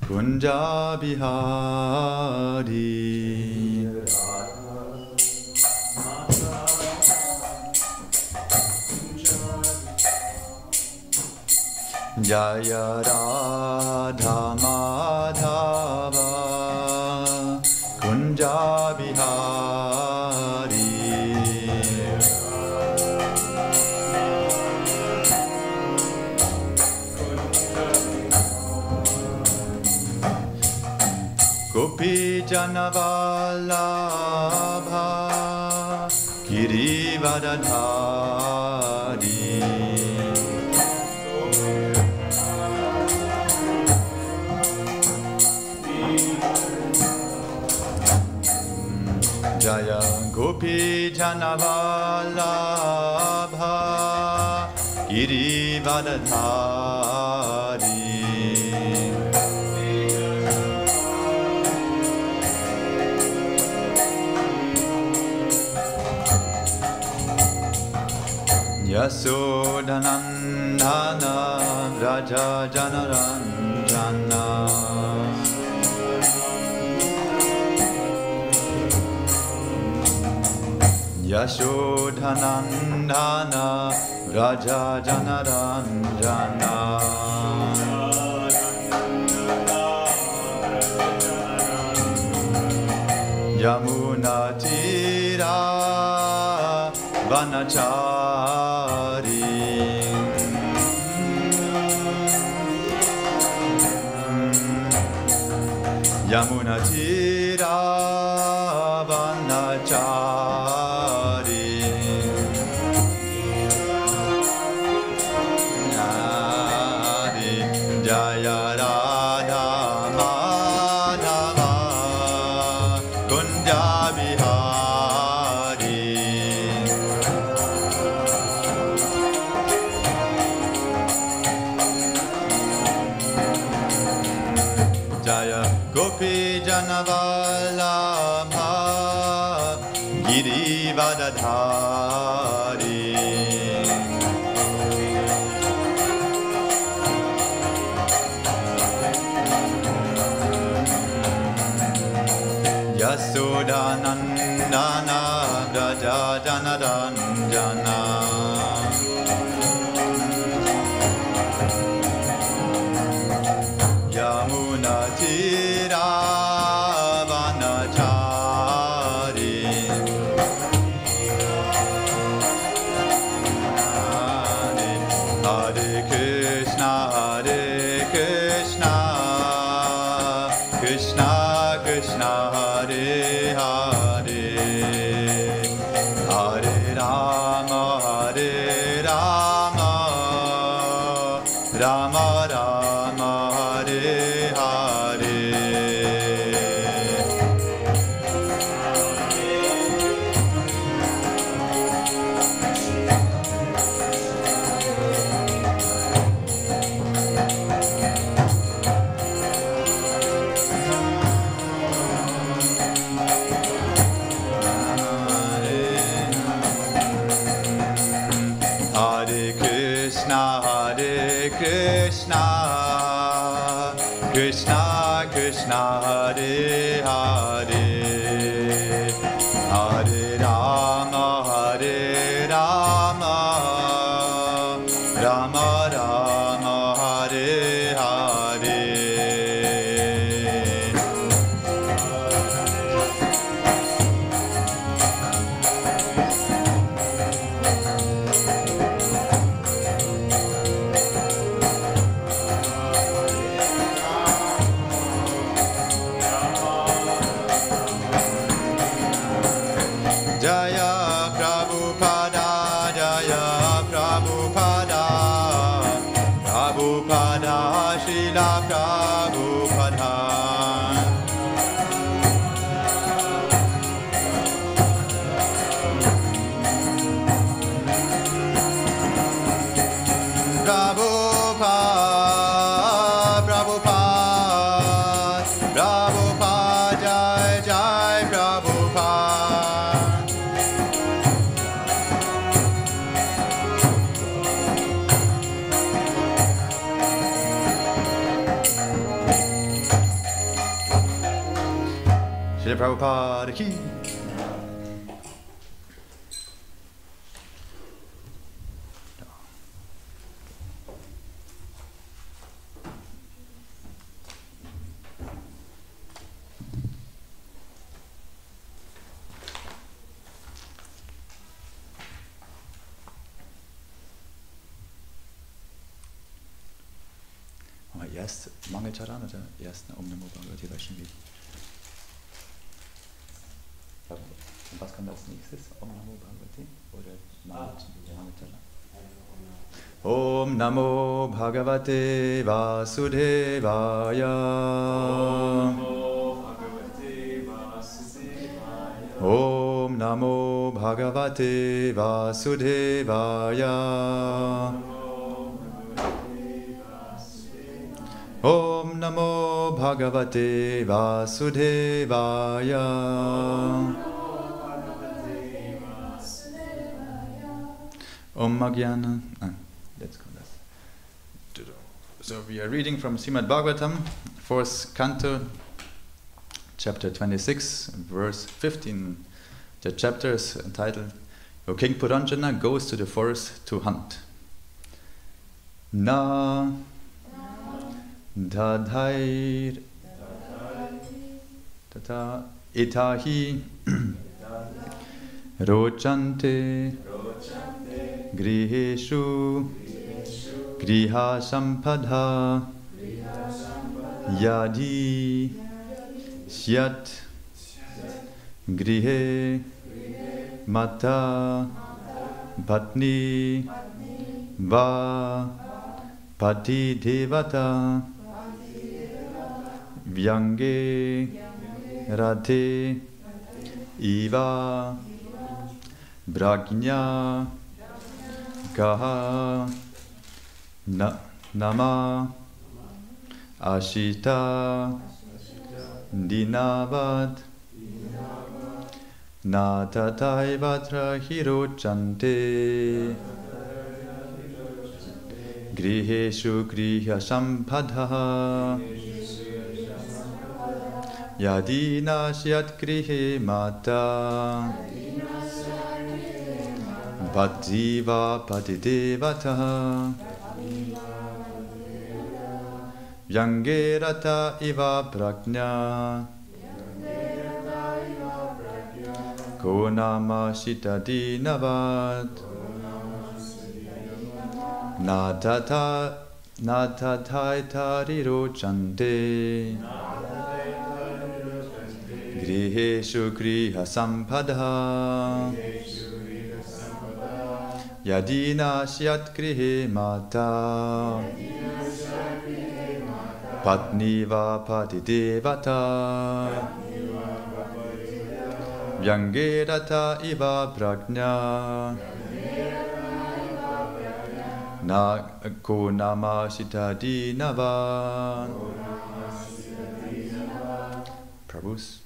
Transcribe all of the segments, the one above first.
Kunja Bihari. Jaya Radha Madhava Kunja Bihari. Gopi Janavalabha Girivadadhari. Jaya Gopi Janavalabha Girivadadhari. Yasodhanandana Raja Janaranjana. Yasodhanandana Raja Janaranjana. Yamuna Tira Vanachari. Yamuna Tira Vanachari. Jaya Radha Madhava Kunja Bihari. Jaya Gopi Janavalabha Girivadadhari. Yasodhanandana Raja Janaranjana. Yamuna Tira Vanachari. Hare Krishna, Hare Krishna, Krishna Krishna Hare Hare, Hare Rama, Hare Rama, Rama Rama, Hare Hare. Hare Krishna, Hare Krishna, Krishna Krishna Hare Hare, Hare Rama, Hare Rama, Rama Rama, Hare Hare. Jaya Prabhupada, Jaya Prabhupada, Prabhupada, Srila Prabhupada. Prabhupada, Prabhupada, Prabhupada, Jai Jai Prabhupada. Prabhupada ki. Erst Mangalcharan oder erst Om Namo Bhagavate Vaishnavi? Und was kommt als nächstes? Om Namo Bhagavate oder Mangalcharan? Om Namo Bhagavate Vasudevaya. Om Namo Bhagavate Vasudevaya. Om Namo Bhagavate Vasudevaya. Om Magyana. Let's go. So we are reading from Srimad Bhagavatam, 4th canto, chapter 26, verse 15. The chapter is entitled, O King Puranjana goes to the forest to hunt. Na Dadhair Tata Itahi Rochante Griheshu Griha Sampadha Yadi Syat Grihe Mata Patni Va Pati Devata Vyange Rate Iva Bragnya Gaha Nama Ashita Dinavad Natatai Vatra Hirochante Griheshu Griha Sampadha Yadina Syat Grihe Mata Pativa Patidevata Vyangerata Iva Prajna Konama Shita Dinavad Natatai Tariro Chante Griheshu Griha Sampadha Yadina Syat Grihe Mata Patni Va Patidevata Vyangerata Iva Prajna Na Konama Shita Dinava. Prabhus.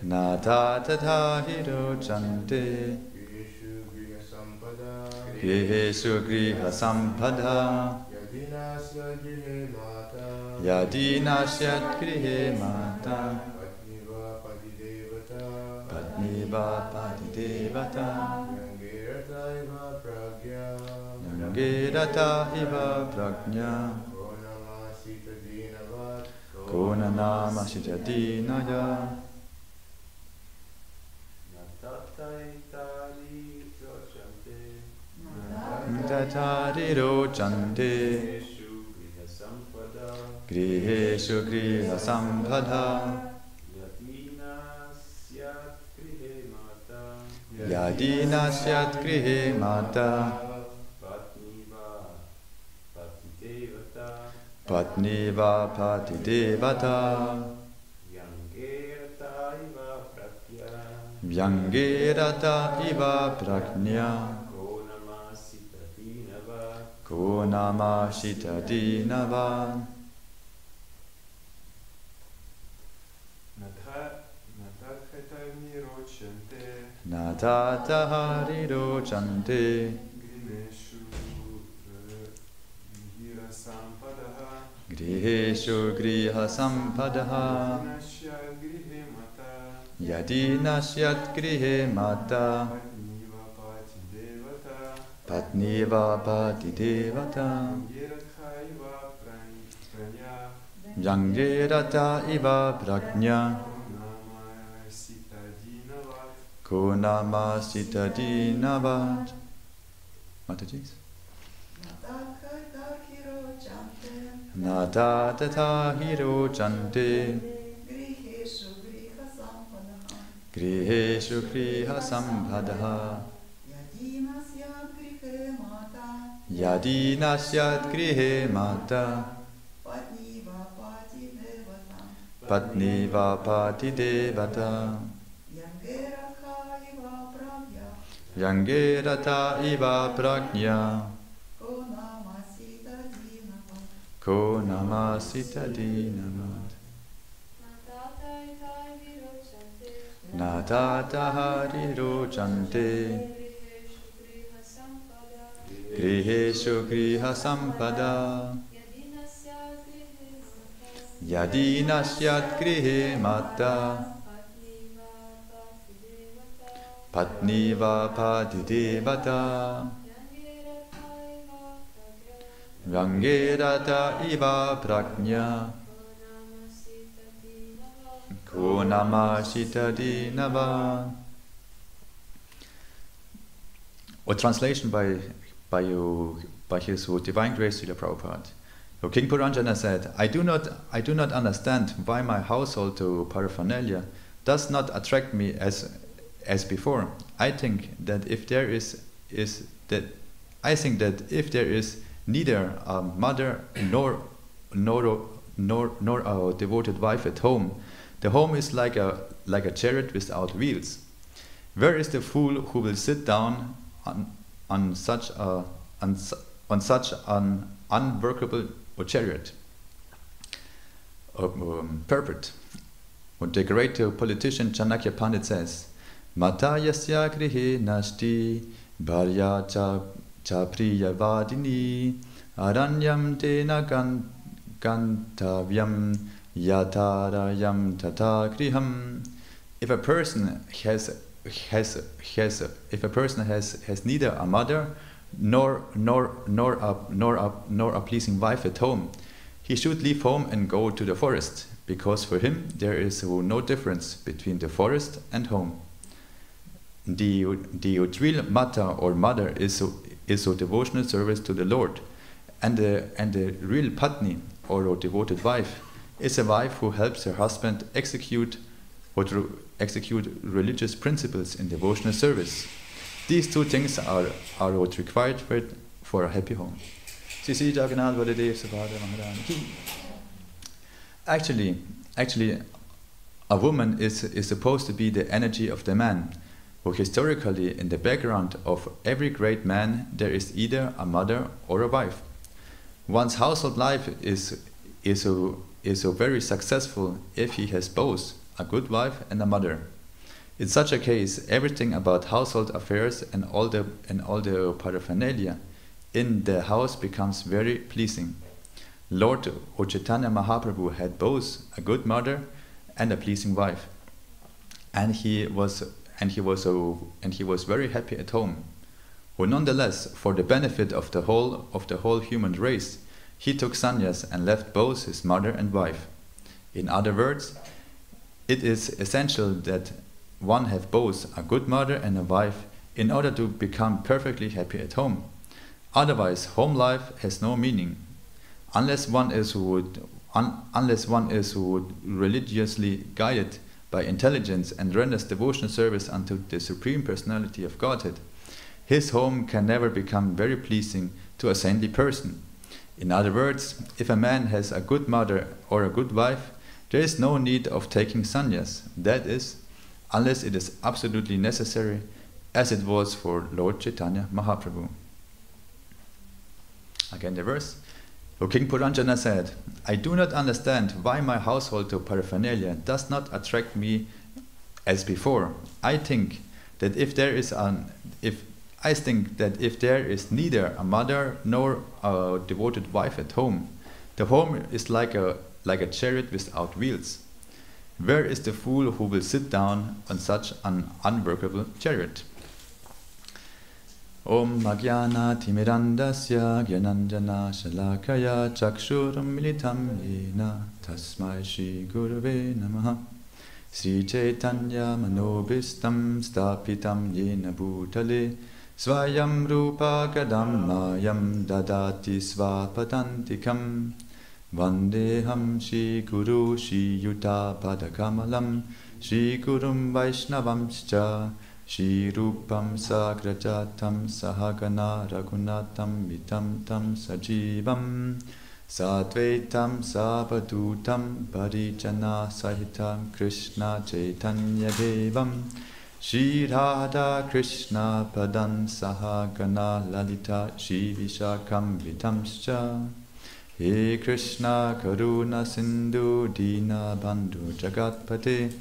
Nata Tata Hiro Chante Griheshu Griha Sampada Yadina Syat Grihe Mata Patni Va Patidevata Yangerata Iva Prajna Konanama Sita Dinaya Tatari Rochante Griheshu Griha Sampadha Yadina Syat Grihe Mata Patni Va Patidevata Vyangerata Iva Prajna Konama Shita Dinava Natata Harido Chante Griheshu griha sampadaha Yadi nasyat grihe mata Patni va pati devata Yangerata iva prajna Konama sitadinavat. Mataji's. Nata tata hiro chante Griheshu griha sampadaha Yadi nasyat grihe mata Patni va pati devata Yangerata iva prajna Ko namasita dinamat Natata hariro chante Griheshu griha sampada Yadi nasyat grihe mata Patni va pati devata Rangerata iva prajna Konamashita dinava. A translation by His Divine Grace Srila Prabhupada. So King Puranjana said, I do not understand why my household paraphernalia does not attract me as before. I think that if there is neither a mother nor a devoted wife at home, the home is like a chariot without wheels. Where is the fool who will sit down on such an unworkable chariot? Purport. And the great politician Chanakya Pandit says, Mata yasya grihe nashti bharya cha priya vadini aranyam tena gantavyam yatarayam tata griham. If a person has neither a mother nor a pleasing wife at home, he should leave home and go to the forest, because for him there is no difference between the forest and home. The real mata or mother is a devotional service to the Lord, and the real patni or a devoted wife is a wife who helps her husband execute religious principles in devotional service. These two things are what required for a happy home. Actually, a woman is supposed to be the energy of the man. For historically, in the background of every great man, there is either a mother or a wife. One's household life is so very successful if he has both a good wife and a mother. In such a case, everything about household affairs and all the paraphernalia in the house becomes very pleasing. Lord Chaitanya Mahaprabhu had both a good mother and a pleasing wife, and he was very happy at home. Well, nonetheless, for the benefit of the whole human race, he took sannyas and left both his mother and wife. In other words, it is essential that one have both a good mother and a wife in order to become perfectly happy at home. Otherwise, home life has no meaning. Unless one is religiously guided by intelligence and renders devotional service unto the Supreme Personality of Godhead, his home can never become very pleasing to a saintly person. In other words, if a man has a good mother or a good wife, there is no need of taking sannyas, that is, unless it is absolutely necessary, as it was for Lord Chaitanya Mahaprabhu. Again the verse. So King Puranjana said, I do not understand why my household paraphernalia does not attract me as before. I think that if there is neither a mother nor a devoted wife at home, The home is like a chariot without wheels. Where is the fool who will sit down on such an unworkable chariot? Om Magyana Timirandasya Gyananjana Shalakaya Chakshuram Militam Yena Tasmai Shri Gurave Namaha Sri Chaitanya Manobhistam Stapitam Yena Bhutale Svayam Rupa Kadam Mayam Dadati Svapatantikam Vandeham Shri Guru Shri Yuta Padakamalam Shri Gurum Vaishnavamscha Shri Rupam Sagrajatam Sahagana Raghunatam Vitam Tam Sajivam Satvaitam Savadutam Parijana Sahitam Krishna Chaitanya Devam Shri Radha Krishna Padan Sahagana Lalita Shri Vishakam Vitamscha He Krishna Karuna Sindhu Dina Bandhu Jagatpate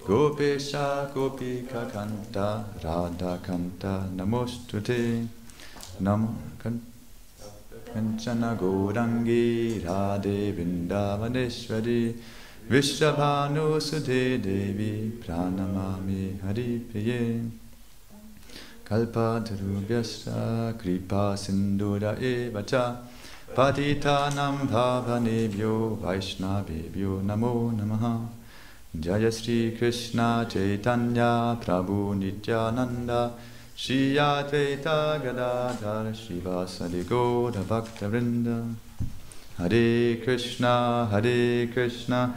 Gopesha Gopika Kanta Radha Kanta Namostute Namo Kanchana Gaurangi Radhe Vrindavaneshwari Vishabhanu Sudhe Devi Pranamami Haripriye Kalpatarubhyasya Kripa Sindhura Evacha Patitanam Bhavanebhyo Vaishnavebhyo Namo Namaha Jaya Shri Krishna Chaitanya Prabhu Nityananda Shri Advaita Gadadhar Srivasadi Gaura Bhakta Vrinda Hare Krishna Krishna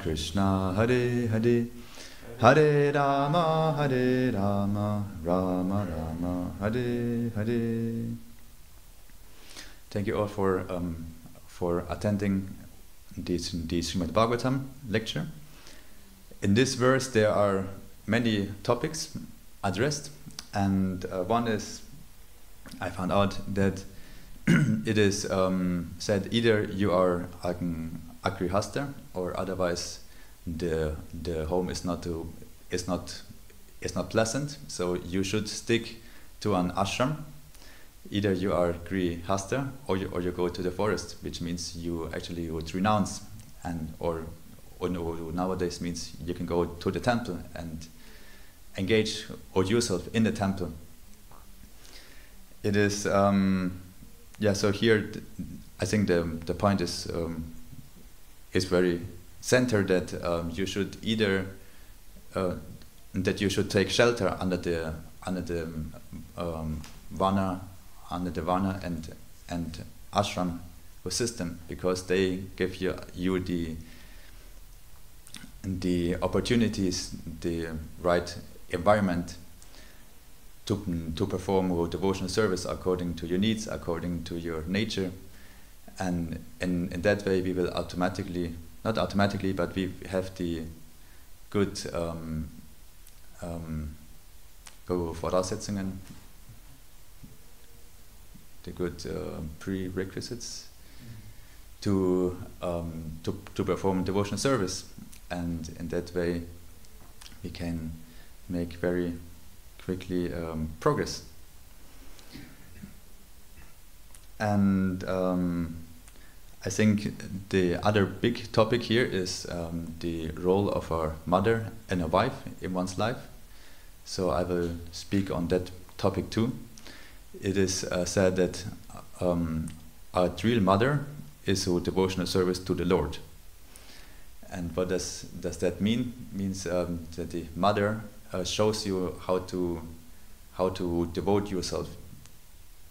Krishna Hare Hare Hare Rama Rama Rama Hare Hare. Thank you all for attending the Srimad Bhagavatam lecture. In this verse there are many topics addressed, and one is, I found out that it is said either you are an agrihasta, or otherwise the home is not pleasant, so you should stick to an ashram. Either you are grihasta or you go to the forest, which means you actually would renounce, and or nowadays means you can go to the temple and engage or yourself in the temple. It is so here I think the point is very centered, that you should either that you should take shelter under the Varna and ashram system, because they give you the opportunities, the right environment to perform devotional service according to your needs, according to your nature, and in that way we will not automatically, but we have the good Voraussetzungen, the good prerequisites to perform devotional service, and in that way we can make very quickly progress. And I think the other big topic here is the role of a mother and a wife in one's life. So I will speak on that topic too. It is said that a real mother is a devotional service to the Lord. And what does that mean? It means that the mother shows you how to devote yourself.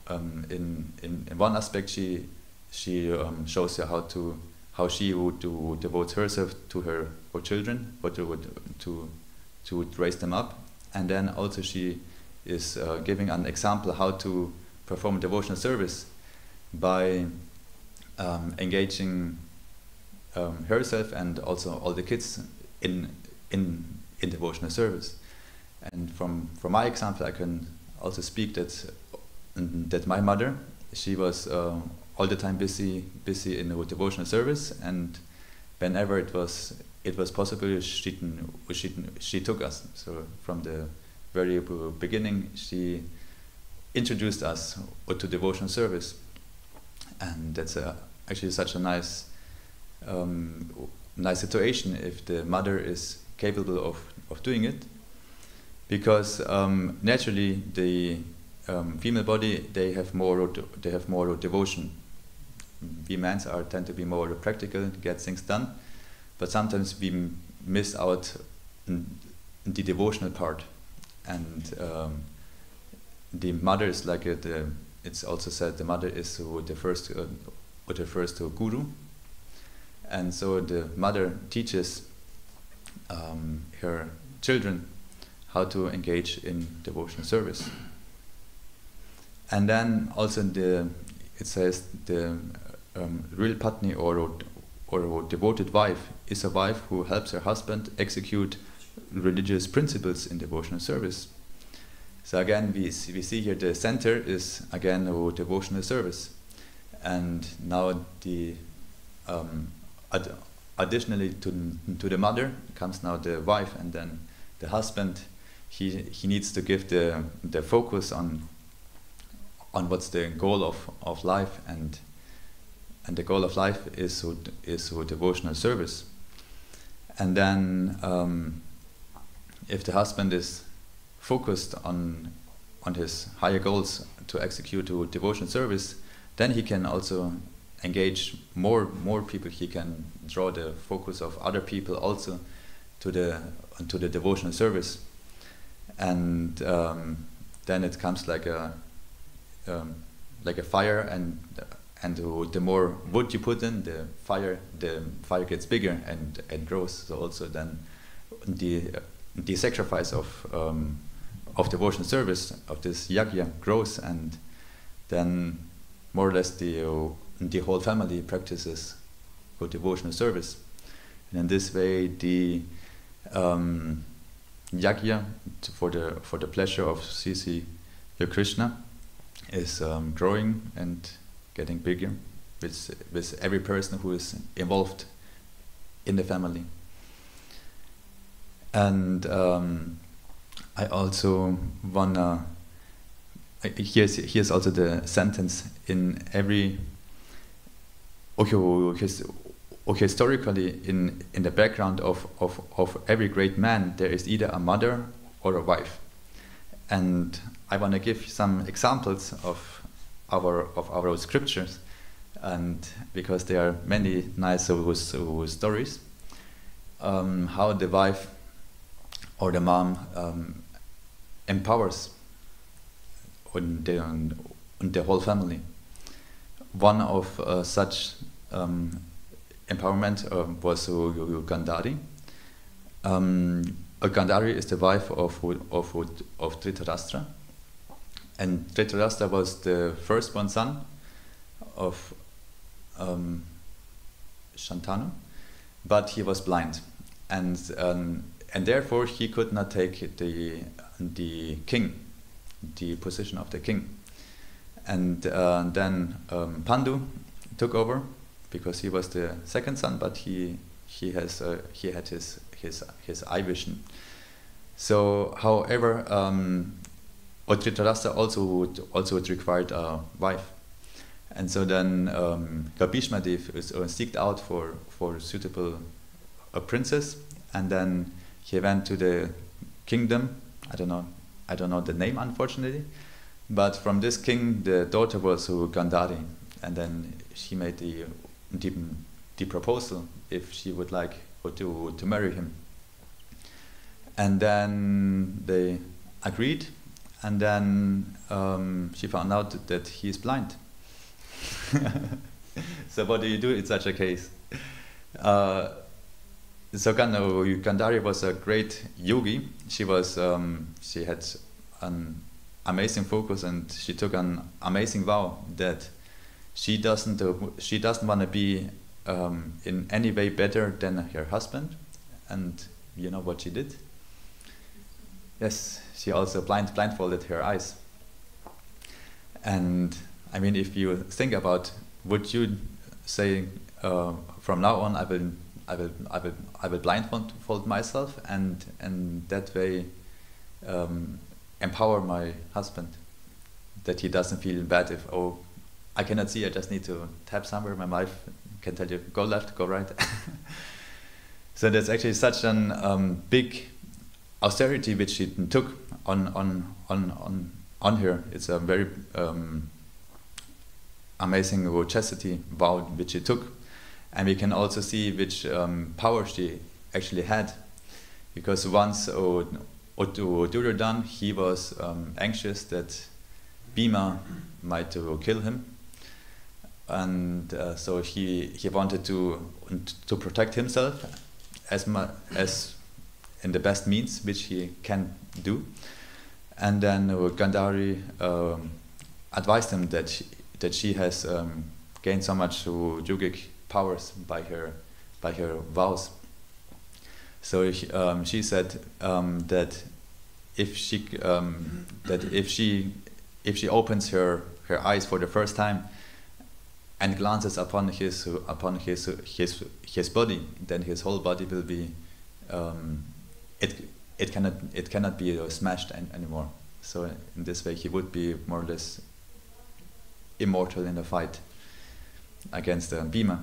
In one aspect, she shows you how she would devote herself to her children, or to raise them up, and then also she is giving an example how to perform devotional service by engaging herself and also all the kids in devotional service. And from my example, I can also speak that my mother, she was all the time busy in the devotional service, and whenever it was possible, she took us. So from the very beginning, she introduced us to devotional service, and that's actually such a nice nice situation if the mother is capable of doing it, because naturally the female body, they have more devotion. We men tend to be more practical, get things done, but sometimes we miss out the devotional part. And the mother is like it's also said the mother is what refers to guru, and so the mother teaches her children how to engage in devotional service. And then also it says the real patni or a devoted wife is a wife who helps her husband execute religious principles in devotional service. So again, we see here the center is again a devotional service, and now the additionally to the mother comes now the wife, and then the husband. He needs to give the focus on what's the goal of life, and the goal of life is devotional service. And then if the husband is focused on his higher goals to execute devotional service, then he can also engage more people. He can draw the focus of other people also to the devotional service, and then it comes like a fire, and the more wood you put in, the fire gets bigger and grows. So also then the sacrifice of devotional service, of this yajna, grows, and then more or less the whole family practices devotional service. And in this way the yajna for the pleasure of Sri Krishna is growing and getting bigger with every person who is involved in the family. And I also wanna here's also the sentence in every historically in the background of every great man there is either a mother or a wife. And I want to give some examples of our scriptures, and because there are many nice stories how the wife or the mom empowers the whole family. One of such empowerment was Gandhari. Gandhari is the wife of Dhritarashtra, and Dhritarashtra was the firstborn son of Shantanu, but he was blind, and therefore he could not take the position of the king. And then Pandu took over because he was the second son, but he had his eye vision. So, however, Dhritarashtra also required a wife, and so then Bhishma Dev was seeked out for a suitable princess, and then he went to the kingdom. I don't know the name, unfortunately, but from this king the daughter was Gandhari, and then she made the proposal if she would like to marry him. And then they agreed, and then she found out that he is blind. So what do you do in such a case? So Gandhari was a great yogi. She had an amazing focus, and she took an amazing vow that she doesn't want to be in any way better than her husband. And you know what she did? Yes, she also blindfolded her eyes. And I mean, if you think about, would you say from now on I will blindfold myself and that way empower my husband, that he doesn't feel bad I cannot see, I just need to tap somewhere. My wife can tell you, go left, go right. So there's actually such an big austerity which she took on her. It's a very amazing chastity vow which she took. And we can also see which power she actually had. Because once Duryodhana, he was anxious that Bhima might kill him. And so he wanted to protect himself as in the best means which he can do. And then Gandhari advised him that she has gained so much yogic powers by her vows. So she said that if she opens her eyes for the first time and glances upon his body, then his whole body will be it cannot be smashed anymore. So in this way he would be more or less immortal in the fight against Bhima.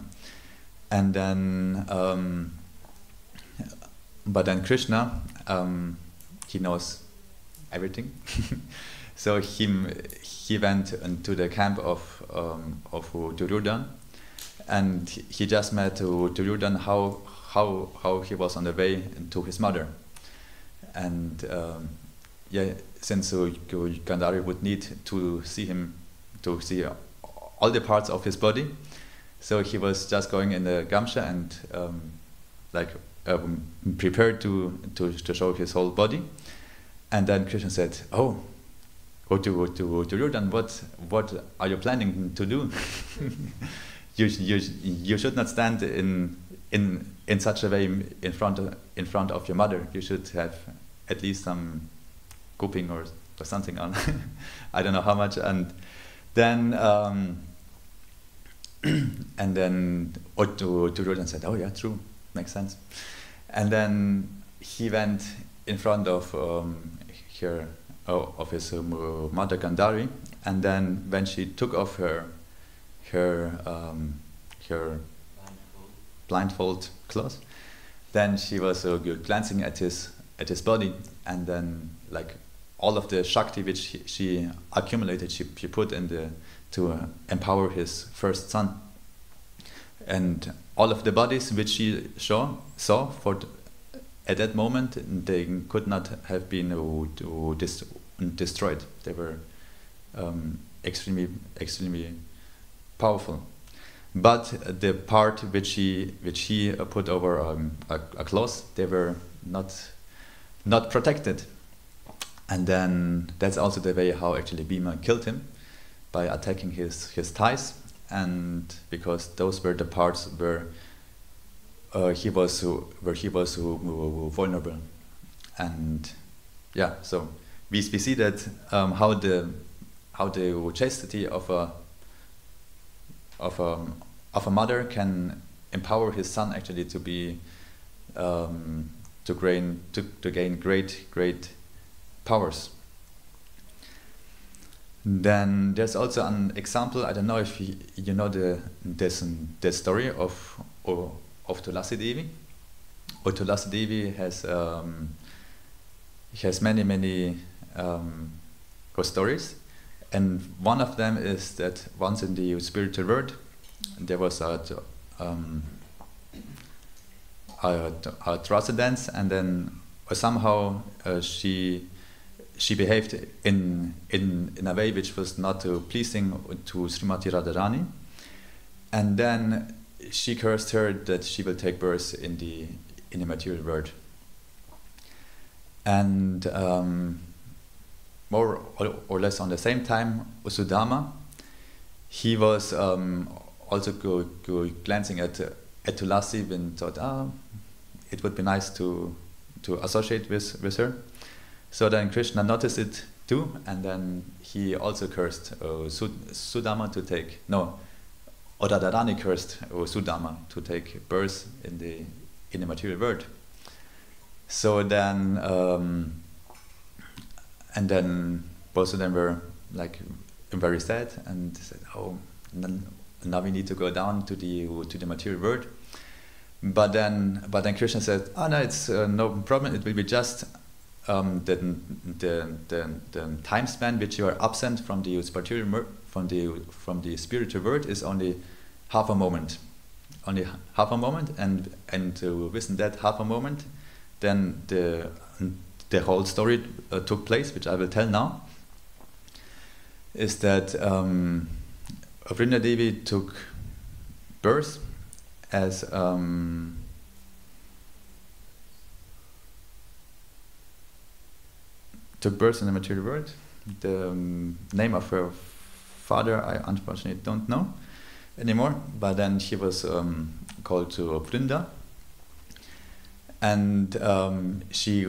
And then but then Krishna, he knows everything. So he went into the camp of Duryodhana, and he just met Duryodhana how he was on the way to his mother. And since Gandhari would need to see him, to see all the parts of his body, so he was just going in the Gamsha and prepared to show his whole body. And then Krishna said, "Oh, go to Duryodhana. What are you planning to do? you should not stand in such a way in front of your mother. You should have at least some coping or something on. I don't know how much." And then Duryodhana said, "Oh yeah, true, makes sense." And then he went in front of his mother Gandhari, and then when she took off her blindfold cloth, then she was glancing at his body, and then like all of the Shakti which she accumulated, she put in to empower his first son. And all of the bodies which she saw at that moment, they could not have been destroyed. They were extremely powerful. But the part which he put over a cloth, they were not protected. And then that's also the way how actually Bhima killed him, by attacking his thighs, and because those were the parts where he was vulnerable. And yeah, so we see that how the chastity of a mother can empower his son actually to be to gain great powers. Then there's also an example. I don't know if you know the story of Tulasi Devi. Tulasi Devi has many ghost stories, and one of them is that once in the spiritual world there was a transcendence, and then somehow she behaved in a way which was not pleasing to Srimati Radharani, and then she cursed her that she will take birth in the material world. And more or less on the same time, Usudama, he was also glancing at Tulasi and thought, it would be nice to associate with her. So then Krishna noticed it too, and then he also cursed Sudama to take, no, Radharani cursed Sudama to take birth in the material world. So then, and then both of them were like very sad and said, "Oh, now we need to go down to the material world. But then Krishna said, oh no, it's no problem. It will be just the time span which you are absent from the spiritual from the spiritual world is only half a moment, and within that half a moment, then the whole story took place, which I will tell now. Is that Vrinda Devi took birth as took birth in the material world. The name of her father I unfortunately don't know anymore, but then she was called to Vrinda, and she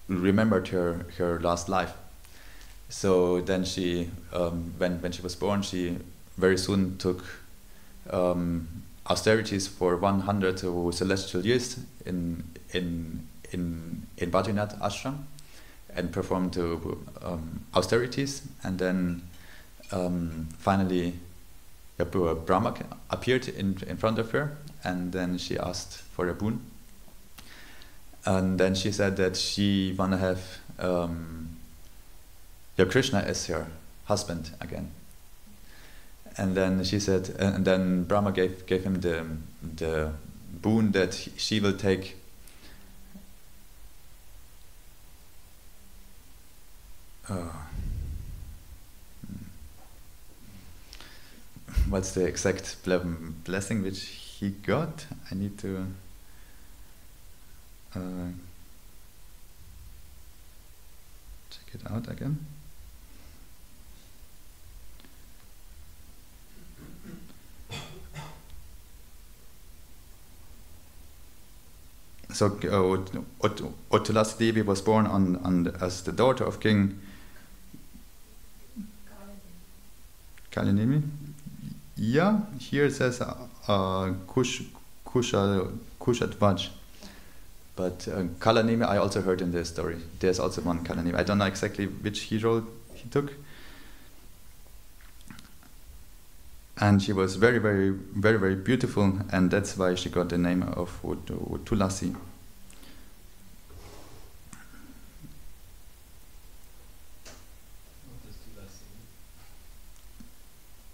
remembered her last life. So then she, when she was born, she very soon took austerities for 100 celestial years in Badrinath ashram, and performed austerities, and then finally Brahma appeared in front of her, and then she asked for a boon, and then she said that she wanna have Krishna as her husband again. And then she said, and then Brahma gave him the boon that she will take what's the exact blessing which he got? I need to check it out again. So Tulasi Devi was born as the daughter of King Kalinimi. Yeah, here it says Kushatvaj. But Kalanimi I also heard in this story. There's also one Kalanimi. I don't know exactly which hero he took. And she was very, very, very, very beautiful, and that's why she got the name of Tulasi.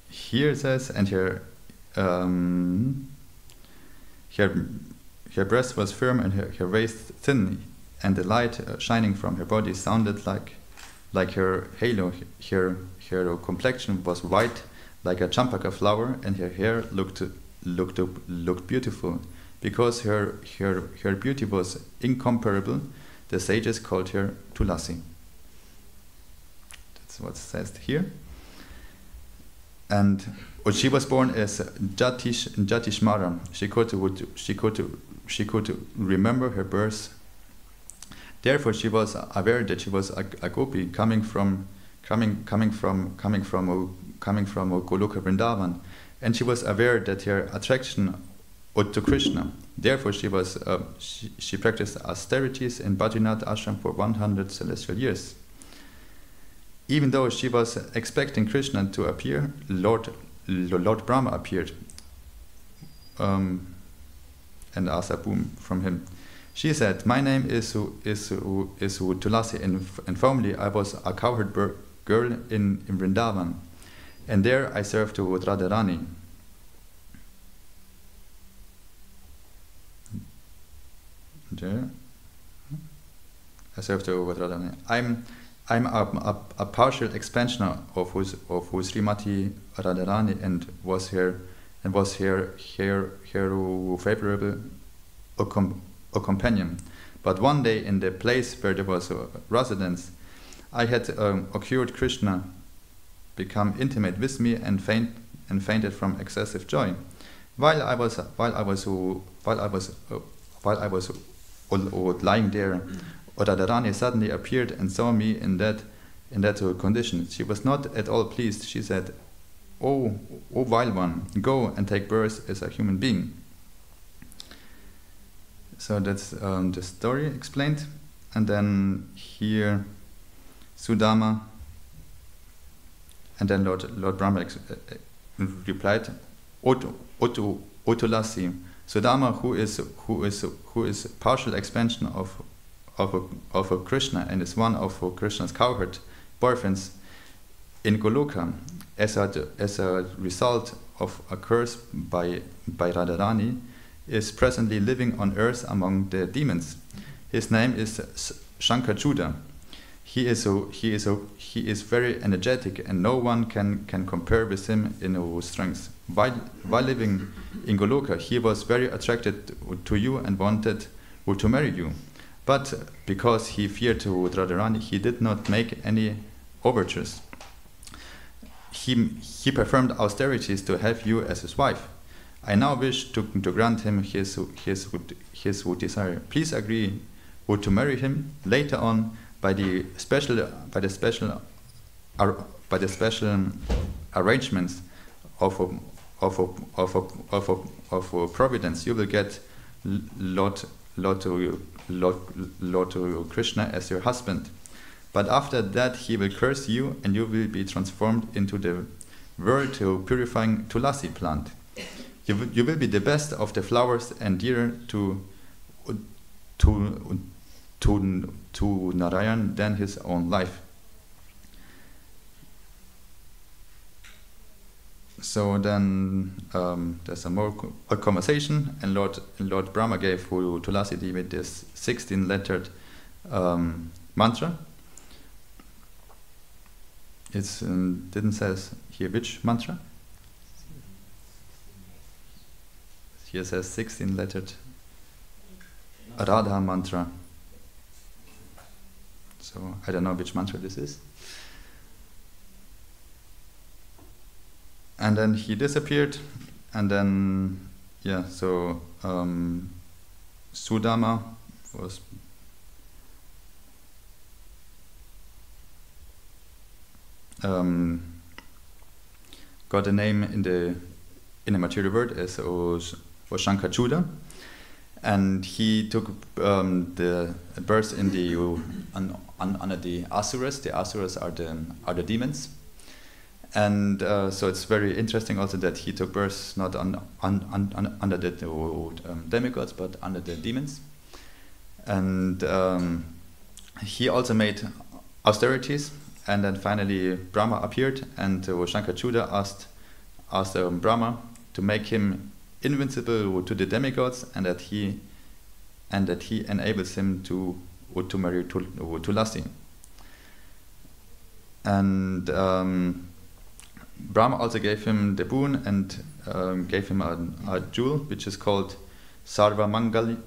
Here it says, and her breast was firm and her waist thin, and the light shining from her body sounded like her halo. Her complexion was white, like a champaka flower, and her hair looked beautiful. Because her beauty was incomparable, the sages called her Tulasi. That's what it says here. And she was born as Jatishmara. She could remember her birth. Therefore, she was aware that she was a gopi coming from Goloka Vrindavan, and she was aware that her attraction to Krishna. Therefore, she practiced austerities in Badrinath ashram for 100 celestial years. Even though she was expecting Krishna to appear, Lord Brahma appeared and asked a boon from him. She said, "My name is Tulasi, and formerly I was a cowherd girl in Vrindavan, and there I served to Radharani. There, I served to Radharani. I'm a partial expansion of Srimati Radharani, and was her favorable a companion. But one day, in the place where there was a residence, I had occurred Krishna become intimate with me and fainted from excessive joy. While I was lying there, Radharani suddenly appeared and saw me in that condition. She was not at all pleased. She said, "Oh vile one, go and take birth as a human being." So that's the story explained. And then here, Sudama And then Lord Brahma replied, Otulasi, Sudama, who is a partial expansion of a Krishna and is one of Krishna's cowherd boyfriends in Goloka, as a result of a curse by Radharani, is presently living on earth among the demons. His name is Shankachuda. He is very energetic, and no one can compare with him in strength. While living in Goloka, he was very attracted to you and wanted to marry you. But because he feared Radharani, he did not make any overtures. He performed austerities to have you as his wife. I now wish to grant him his desire. Please agree to marry him later on by the special arrangements of providence. You will get Lord Krishna as your husband. But after that he will curse you, and you will be transformed into the world to purifying Tulasi plant. You will be the best of the flowers and dearer to Narayan than his own life. So then there's a conversation, and Lord Brahma gave Tulasi Devi this 16-lettered mantra. It didn't says here which mantra. Here says 16-lettered Radha mantra. So I don't know which mantra this is. And then he disappeared, and then Sudama was got a name in the material world as Shankachuda, and he took the birth in under the Asuras. The Asuras are the demons, and so it's very interesting also that he took birth not under the demigods but under the demons, and he also made austerities. And then finally Brahma appeared, and Shankachuda asked Brahma to make him invincible to the demigods, and that he enables him to marry Tulasi. And Brahma also gave him the boon and gave him a jewel which is called Sarva Mangal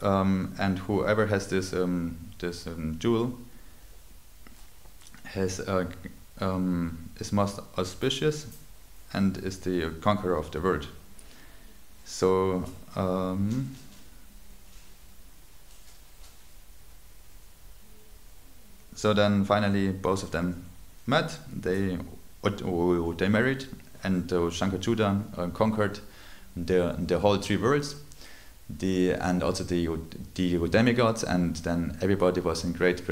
and whoever has this jewel has is most auspicious and is the conqueror of the world. So so then finally both of them met. They married, and Shankachuda conquered the whole three worlds. And also the demigods, and then everybody was in great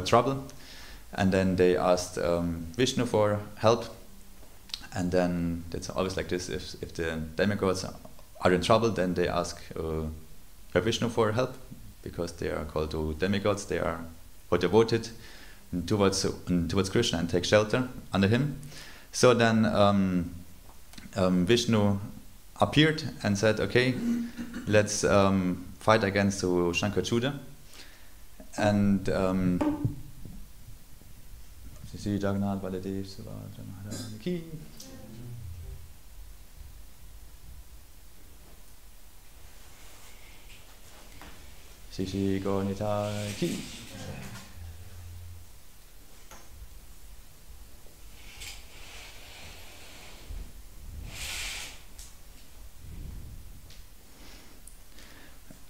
trouble, and then they asked Vishnu for help, and then it's always like this: if the demigods are in trouble, then they ask Vishnu for help, because they are called demigods. They are devoted towards Krishna and take shelter under him. So then Vishnu appeared and said, okay, let's fight against Shankachuda. And Shri Jagannath Baladev Subhadra Maharaj ki. Shri Gaurnitai ki.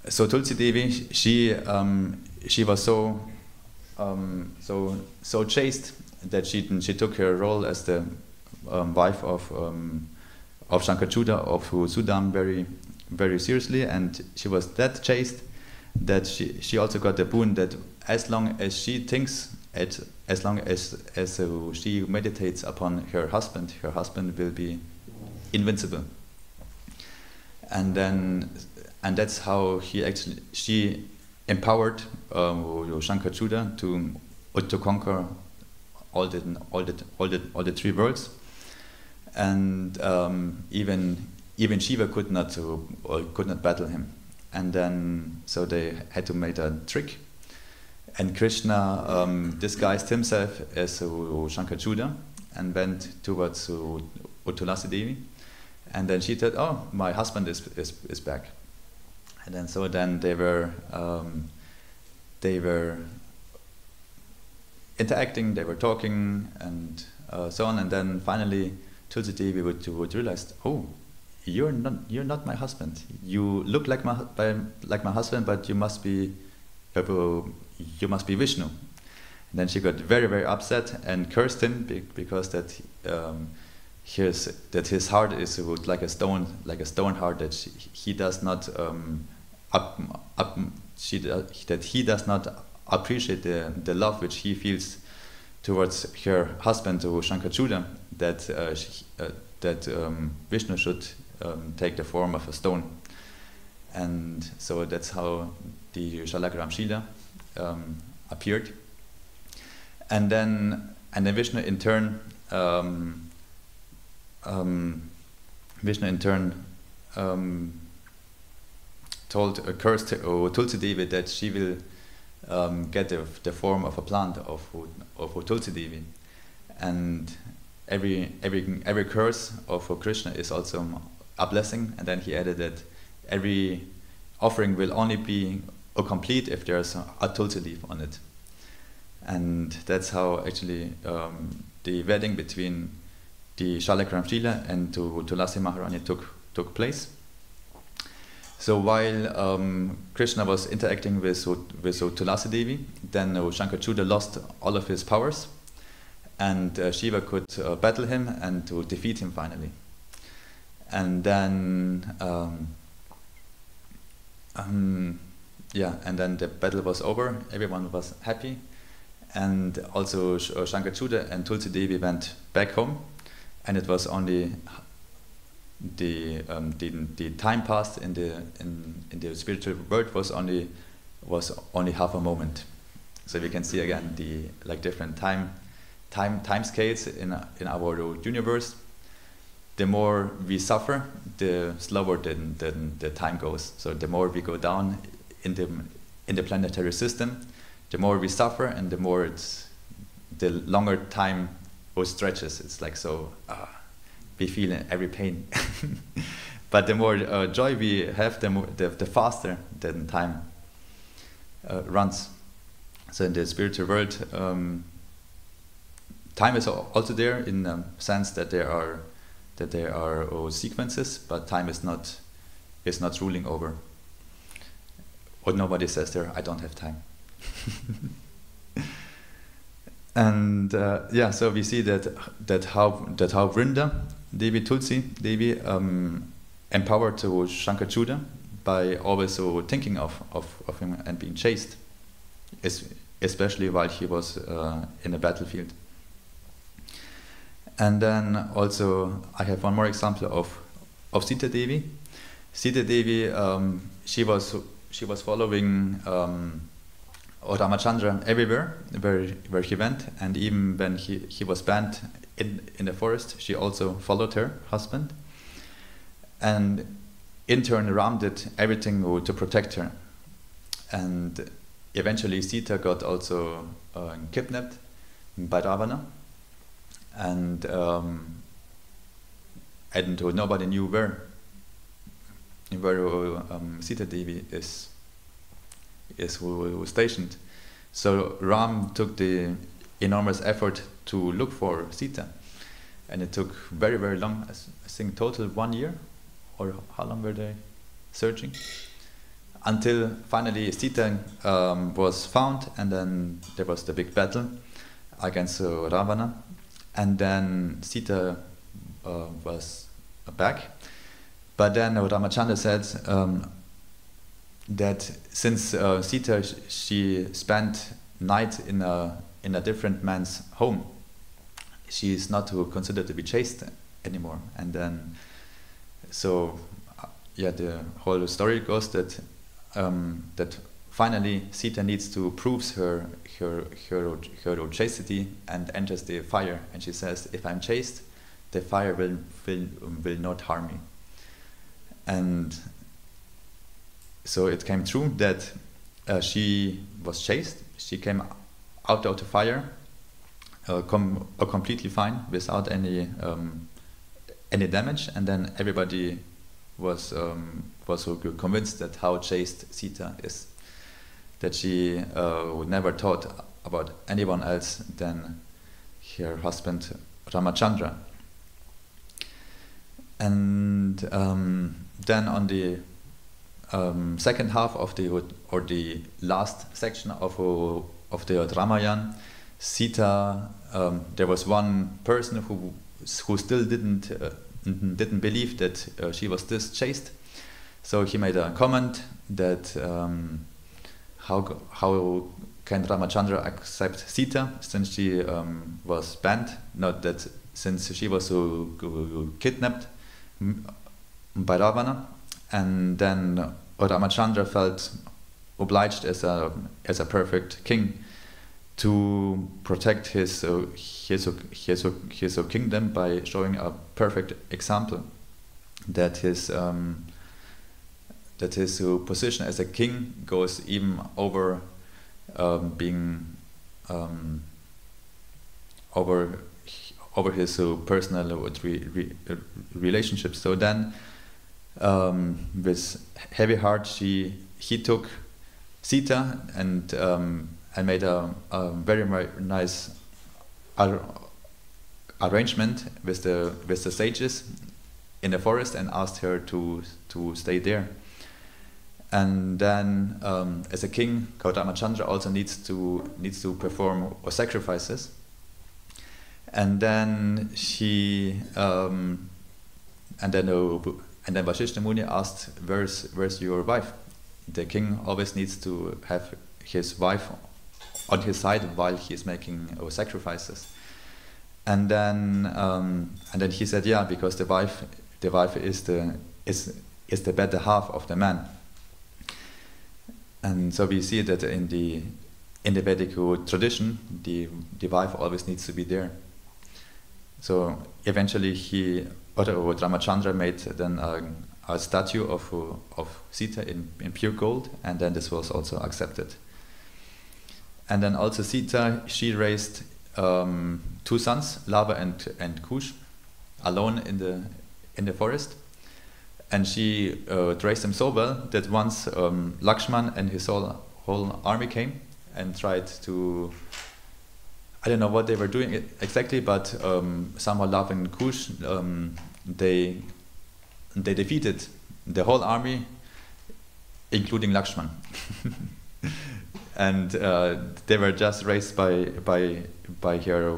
So Tulsi Devi, she was so chaste that she took her role as the wife of Shankachuda, of Sudam, very very seriously, and she was that chaste that she also got the boon that as long as she thinks, as long as she meditates upon her husband will be invincible. And that's how she empowered Shankachuda to conquer all the three worlds. And even Shiva could not battle him. And then so they had to make a trick. And Krishna disguised himself as Shankachuda and went towards Tulasi Devi. And then she said, "Oh, my husband is back." And then they were interacting, they were talking, and so on. And then finally, Tulsi Devi would realize, "Oh, you're not my husband. You look like my husband, but you must be Vishnu." And then she got very, very upset and cursed him because his heart is like a stone heart, that he does not appreciate the love which he feels towards her husband, Shankachuda, that Vishnu should take the form of a stone. And so that's how the Shalakaram appeared. And then Vishnu in turn cursed Tulsi Devi that she will get the form of a plant of Tulsi Devi. And every curse of Krishna is also a blessing. And then he added that every offering will only be complete if there's a Tulsi leaf on it. And that's how actually the wedding between the Shalakaram Shila and Tulasi Maharani took place. So while Krishna was interacting with Tulasi Devi, then Shankachuda lost all of his powers, and Shiva could battle him and to defeat him finally. And then and then the battle was over. Everyone was happy, and also Shankachuda and Tulsi Devi went back home. And it was only the time passed in the spiritual world was only half a moment. So we can see again the different time scales in our universe. The more we suffer, the slower the time goes. So the more we go down in the planetary system, the more we suffer, and the longer time stretches. It's like so we feel every pain. But the more joy we have, the faster the time runs. So in the spiritual world, time is also there in the sense that there are sequences, but time is not ruling over. Or nobody says there, "I don't have time." And so we see that how Vrinda Devi, Tulsi Devi, empowered Shankachuda by always thinking of him and being chased, especially while he was in a battlefield. And then also I have one more example of Sita Devi. Sita Devi, she was following Ramachandra everywhere where he went, and even when he was banned in the forest, she also followed her husband. And in turn, Ram did everything to protect her. And eventually Sita got also kidnapped by Ravana, and nobody knew where Sita Devi is stationed. So Ram took the enormous effort to look for Sita, and it took very, very long. I think total 1 year, or how long were they searching? Until finally Sita was found, and then there was the big battle against Ravana, and then Sita was back. But then Ramachandra said, that since Sita she spent night in a different man's home, she is not considered to be chaste anymore. And then, so yeah, the whole story goes that that finally Sita needs to prove her chastity and enters the fire. And she says, "If I'm chaste, the fire will not harm me." And so it came true that she was chaste. She came out of the fire completely fine, without any damage. And then everybody was convinced that how chaste Sita is, that she would never thought about anyone else than her husband Ramachandra. And then on the second half of the last section of the Ramayana, Sita, there was one person who still didn't believe that she was this chaste. So he made a comment that how can Ramachandra accept Sita since she was banned, not that since she was kidnapped by Ravana. And then Ramachandra felt obliged as a perfect king to protect his kingdom by showing a perfect example, that his position as a king goes even over being over his personal relationships. So then, with heavy heart, he took Sita and made a very nice arrangement with the sages in the forest and asked her to stay there. And then, as a king, Ramachandra also needs to perform sacrifices. And then and then Vasishtha Muni asked, "Where's your wife?" The king always needs to have his wife on his side while he is making sacrifices. And then he said, "Yeah, because the wife is the better half of the man." And so we see that in the Vedic tradition, the wife always needs to be there. So eventually Ramachandra made then a statue of Sita in pure gold, and then this was also accepted. And then also Sita, she raised 2 sons, Lava and Kush, alone in the forest. And she raised them so well that once Lakshman and his whole army came and tried to, I don't know what they were doing exactly, but somehow Lava and Kush, they defeated the whole army, including Lakshman. And they were just raised by her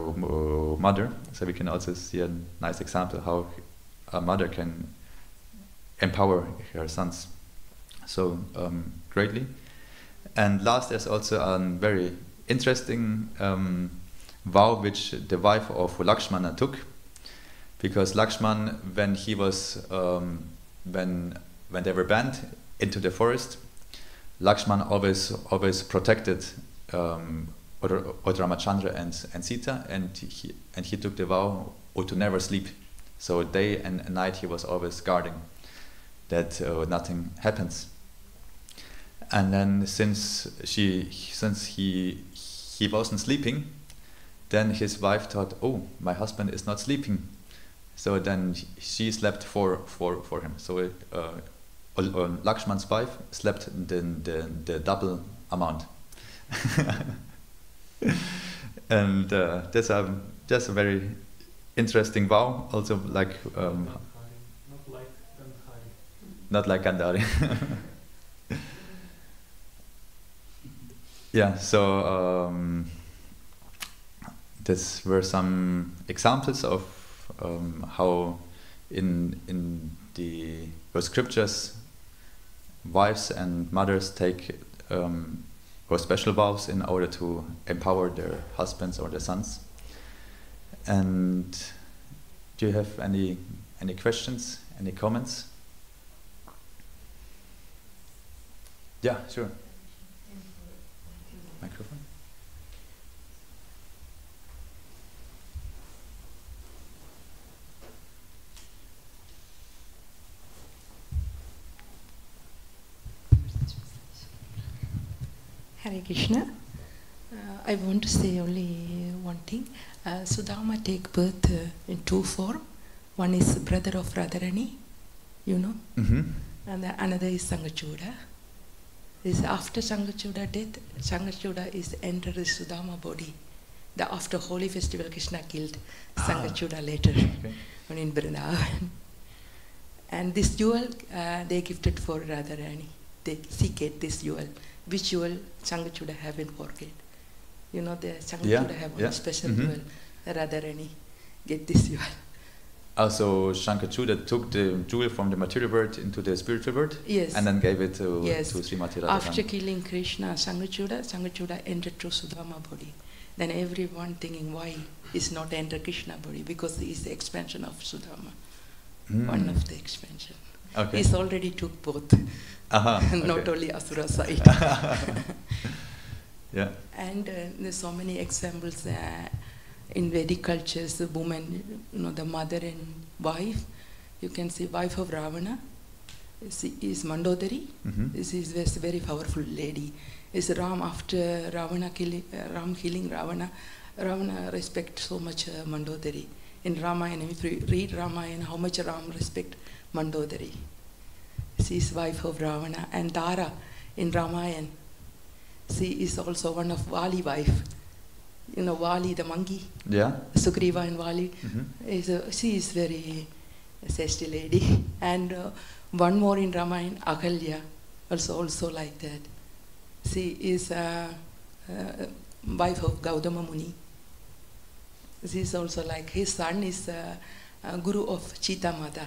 mother. So we can also see a nice example how a mother can empower her sons so greatly. And last, there's also a very interesting vow which the wife of Lakshmana took, because Lakshman, when he was when they were banned into the forest, Lakshman always protected Ramachandra and Sita, and he took the vow to never sleep. So day and night he was always guarding that nothing happens. And then since he wasn't sleeping, then his wife thought, "Oh, my husband is not sleeping." So then she slept for him. So Lakshman's wife slept the double amount. And that's a very interesting vow. Also like not like Gandhari. Yeah. So these were some examples of how in the scriptures wives and mothers take or special vows in order to empower their husbands or their sons. And do you have any questions, any comments? Yeah, sure. Microphone. Hare Krishna. I want to say only one thing. Sudama take birth in two forms. One is brother of Radharani, you know, and the another is Sangachuda. This after Sangachuda death, Sangachuda is entered the Sudama body. The after holy festival Krishna killed Sangachuda later in Vrindavan. And this jewel they gifted for Radharani. They seek this jewel. Which jewel Sangachuda haven't forget. You know, the Sangachuda have one special jewel. Radharani get this jewel. Also, Shankachuda took the jewel from the material world into the spiritual world, yes, and then gave it to yes. Srimati Radharani. After killing Krishna, Sangachuda entered to Sudama body. Then everyone thinking why is not enter Krishna body, because he is the expansion of Sudama, one of the expansion. Okay. He's already took both, not only Asura side. Yeah. And there's so many examples in Vedic cultures. The woman, you know, the mother and wife. You can see wife of Ravana is Mandodari. This is a very powerful lady. Is Ram after Ravana Ram killing Ravana? Ravana respect so much Mandodari. In Ramayana, if you read Ramayana, how much Ram respect Mandodari. She is wife of Ravana. And Tara in Ramayana, she is also one of Vali wife. You know, Vali the monkey. Yeah. Sugriva and Vali. She is very zesty lady. And one more in Ramayana, Ahalya, also like that. She is wife of Gautama Muni. She is also like, his son is guru of Chita Mata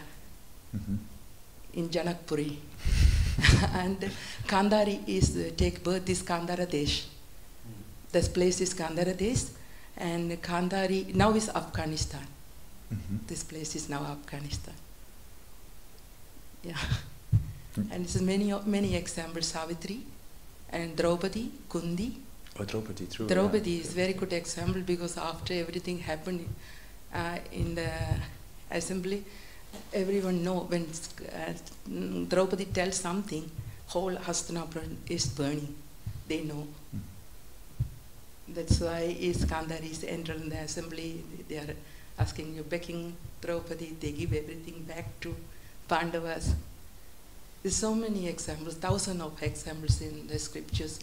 in Janakpuri. And Kandari is take birth is Kandara Desh. This place is Kandara Desh, and Kandari now is Afghanistan. This place is now Afghanistan. Yeah. And it's many examples. Savitri and Draupadi, Kundi. Oh, Draupadi, true. Draupadi is very good example, because after everything happened in the assembly, everyone know when Draupadi tells something, whole Hastinapura is burning. They know. That's why Kandari is entering the assembly. They are asking you, begging Draupadi. They give everything back to Pandavas. There's so many examples, thousands of examples in the scriptures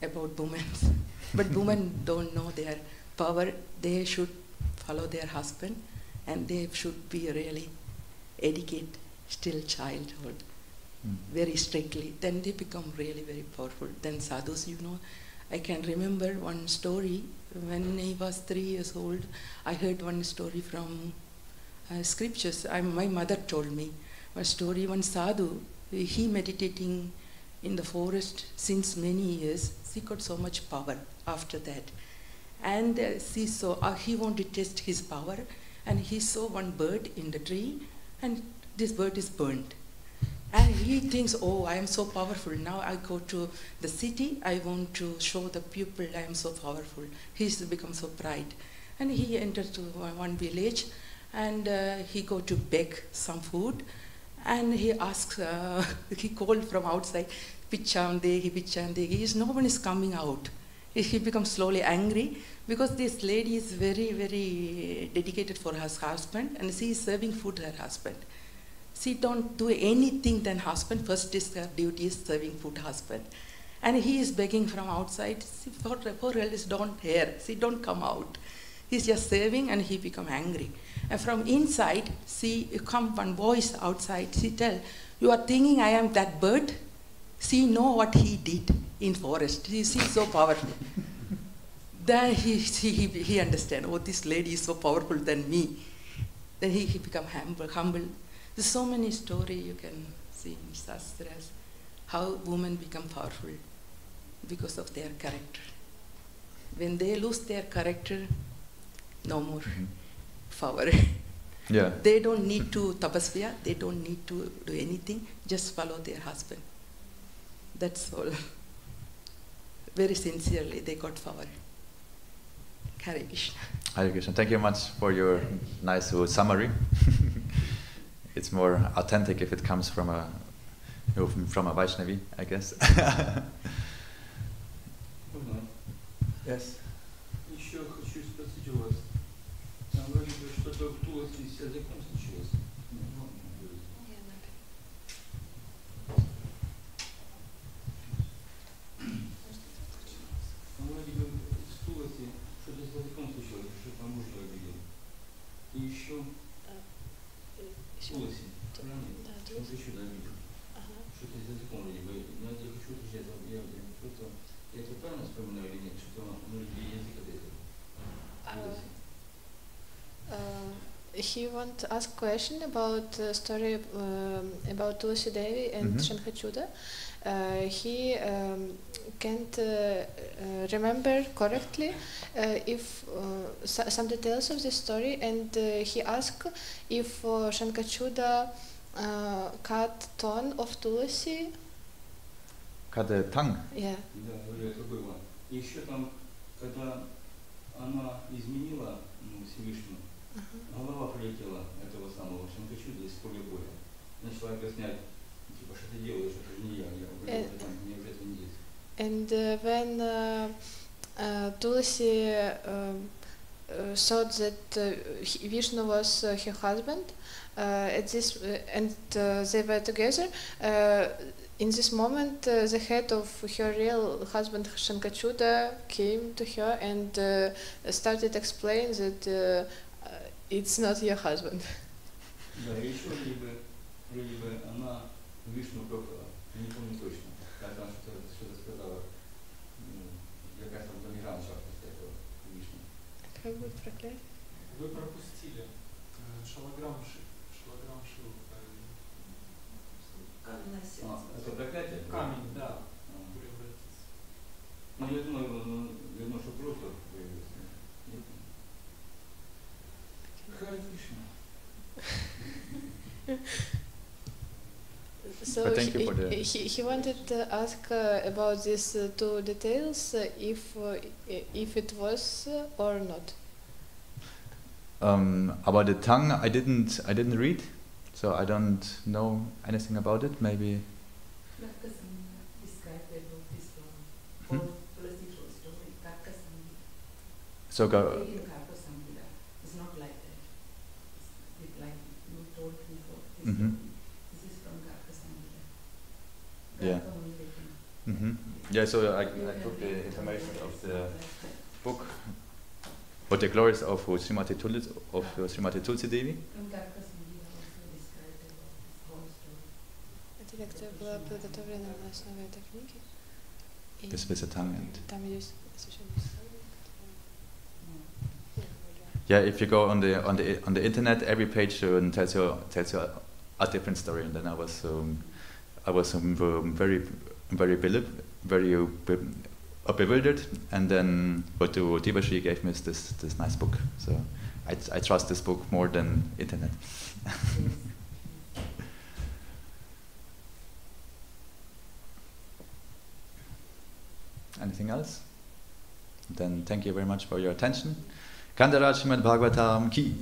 about women. But women don't know their power. They should follow their husband, and they should be really educate still childhood, very strictly. Then they become really very powerful. Then sadhus, you know, I can remember one story. When I was 3 years old, I heard one story from scriptures. My mother told me a story. One sadhu, he meditating in the forest since many years. He got so much power after that. And he wanted to test his power, and he saw one bird in the tree, and this bird is burnt. And he thinks, oh, I am so powerful. Now I go to the city, I want to show the people I am so powerful. He's become so proud. And he entered to one village, and he go to beg some food. And he asks, he called from outside, Picchandegi, Picchandegi. No one is coming out. He becomes slowly angry, because this lady is very, very dedicated for her husband, and she is serving food to her husband. She don't do anything than husband. First is her duty is serving food husband. And he is begging from outside. Poor relatives don't hear. She don't come out. He's just serving, and he become angry. And from inside, come one voice outside. She tell, you are thinking I am that bird? She know what he did in forest. She's so powerful. Then he understand, oh, this lady is so powerful than me. Then he become humble. There's so many stories you can see in Shastras. how women become powerful because of their character. When they lose their character, no more power. Yeah. They don't need to tapasya, they don't need to do anything, just follow their husband. That's all. Very sincerely, they got power. Hare Krishna. Hare Krishna. Thank you much for your nice summary. It's more authentic if it comes from a Vaishnavi, I guess. Yes. Еще хочу спросить у вас, там вроде бы что-то в Туласе с языком случилось. Там вроде бы в Туласе что-то с языком случилось, что там муж ее обидел. И еще в Туласе, правильно? Что-то еще обидел. Что-то с языком вроде бы. Но я хочу уточнять, я это правильно вспоминаю или нет, что он язык от этого? He want to ask question about story about Tulsi Devi and Shankachuda. He can't remember correctly if some details of this story, and he asked if Shankachuda cut tongue of Tulsi. Cut the tongue? Yeah. Да, это было. И еще там, когда она изменила Всевышнему, голова прилетела этого самого Шанкачуда из поля боя. Начала объяснять, типа, что ты делаешь, это же не я уже это не есть. And when Tulsi thought that Vishnu was her husband, at this and they were together. In this moment, the head of her real husband Shankachuda came to her and started explaining that it's not your husband. Да, еще вроде бы она Вишну прокляла, не помню точно, когда она что-то сказала, я кажется, там не раньше после этого Вишну. Как будет проклятие? Вы пропустили шалограмм Шивы. Это проклятие? Камень, да. Ну, я думаю, что просто появился. Харе Кришна. So thank you for the he wanted to ask about these two details, if it was or not. About the tongue, I didn't read, so I don't know anything about it. Maybe. So go. It's not like that. It's like you told before. This is from Garga Samhita. Yeah. Yeah. So I took the information of the book, what the glories of Srimati Tulsi Devi. And Garga Samhita also described about this whole story. Эта лекция была подготовлена на основе этой книги. This with the tongue and. Там есть совершенно. Yeah, if you go on the internet, every page tells you a different story, and then I was very bewildered, and then Devashi gave me this nice book, so I trust this book more than internet. Anything else? Then thank you very much for your attention. Kandaraj Srimad Bhagavatam ki